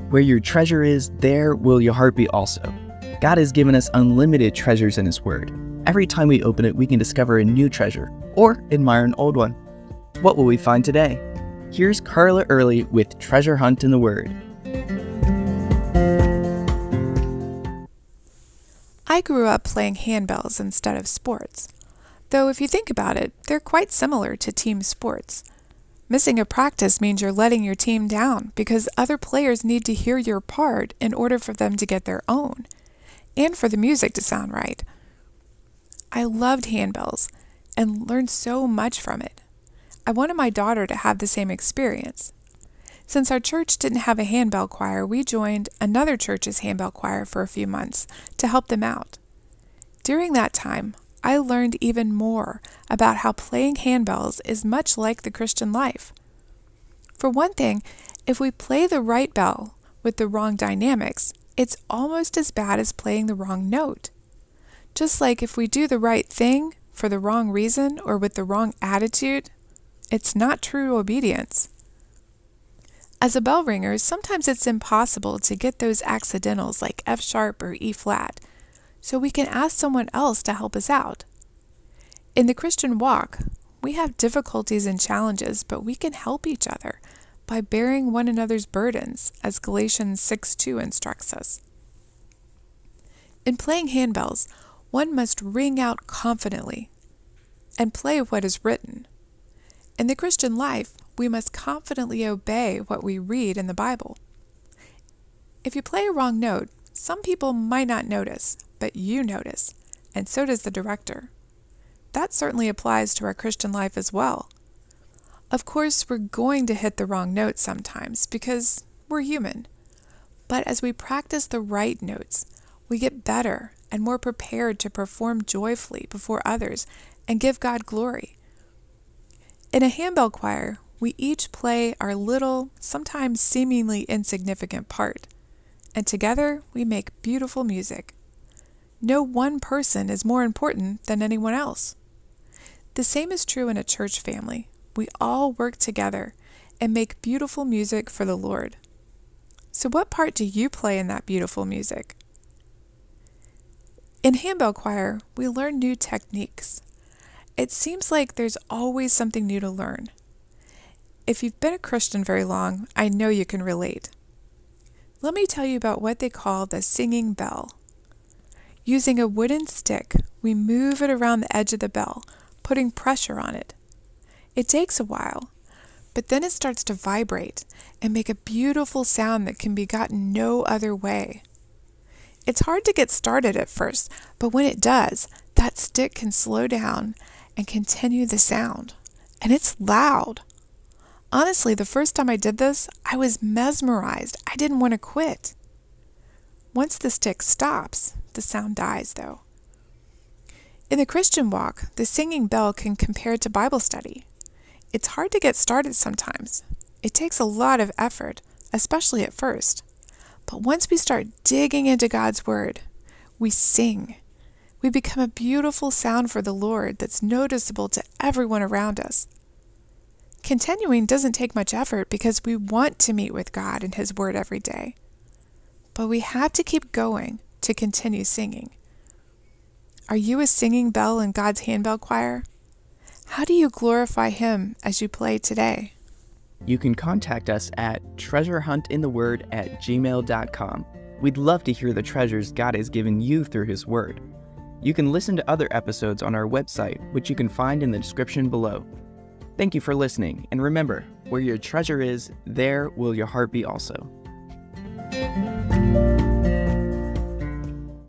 Where your treasure is, there will your heart be also. God has given us unlimited treasures in His Word. Every time we open it, we can discover a new treasure or admire an old one. What will we find today? Here's Carla Early with Treasure Hunt in the Word. I grew up playing handbells instead of sports. Though if you think about it, they're quite similar to team sports. Missing a practice means you're letting your team down because other players need to hear your part in order for them to get their own, and for the music to sound right. I loved handbells and learned so much from it. I wanted my daughter to have the same experience. Since our church didn't have a handbell choir, we joined another church's handbell choir for a few months to help them out. During that time, I learned even more about how playing handbells is much like the Christian life. For one thing, if we play the right bell with the wrong dynamics, it's almost as bad as playing the wrong note. Just like if we do the right thing for the wrong reason or with the wrong attitude, it's not true obedience. As a bell ringer, sometimes it's impossible to get those accidentals like F sharp or E flat, so we can ask someone else to help us out. In the Christian walk, we have difficulties and challenges, but we can help each other by bearing one another's burdens, as Galatians 6:2 instructs us. In playing handbells, one must ring out confidently and play what is written. In the Christian life, we must confidently obey what we read in the Bible. If you play a wrong note, some people might not notice, but you notice, and so does the director. That certainly applies to our Christian life as well. Of course, we're going to hit the wrong note sometimes because we're human. But as we practice the right notes, we get better and more prepared to perform joyfully before others and give God glory. In a handbell choir, we each play our little, sometimes seemingly insignificant part, and together we make beautiful music. No one person is more important than anyone else. The same is true in a church family. We all work together and make beautiful music for the Lord. So what part do you play in that beautiful music? In handbell choir, we learn new techniques. It seems like there's always something new to learn. If you've been a Christian very long, I know you can relate. Let me tell you about what they call the singing bell. Using a wooden stick, we move it around the edge of the bell, putting pressure on it. It takes a while, but then it starts to vibrate and make a beautiful sound that can be gotten no other way. It's hard to get started at first, but when it does, that stick can slow down and continue the sound. And it's loud. Honestly, the first time I did this, I was mesmerized. I didn't want to quit. Once the stick stops, the sound dies, though. In the Christian walk, the singing bell can compare to Bible study. It's hard to get started sometimes. It takes a lot of effort, especially at first. But once we start digging into God's Word, we sing. We become a beautiful sound for the Lord that's noticeable to everyone around us. Continuing doesn't take much effort because we want to meet with God and His Word every day. But we have to keep going to continue singing. Are you a singing bell in God's handbell choir? How do you glorify Him as you play today? You can contact us at treasurehuntintheword@gmail.com. We'd love to hear the treasures God has given you through His Word. You can listen to other episodes on our website, which you can find in the description below. Thank you for listening, and remember, where your treasure is, there will your heart be also.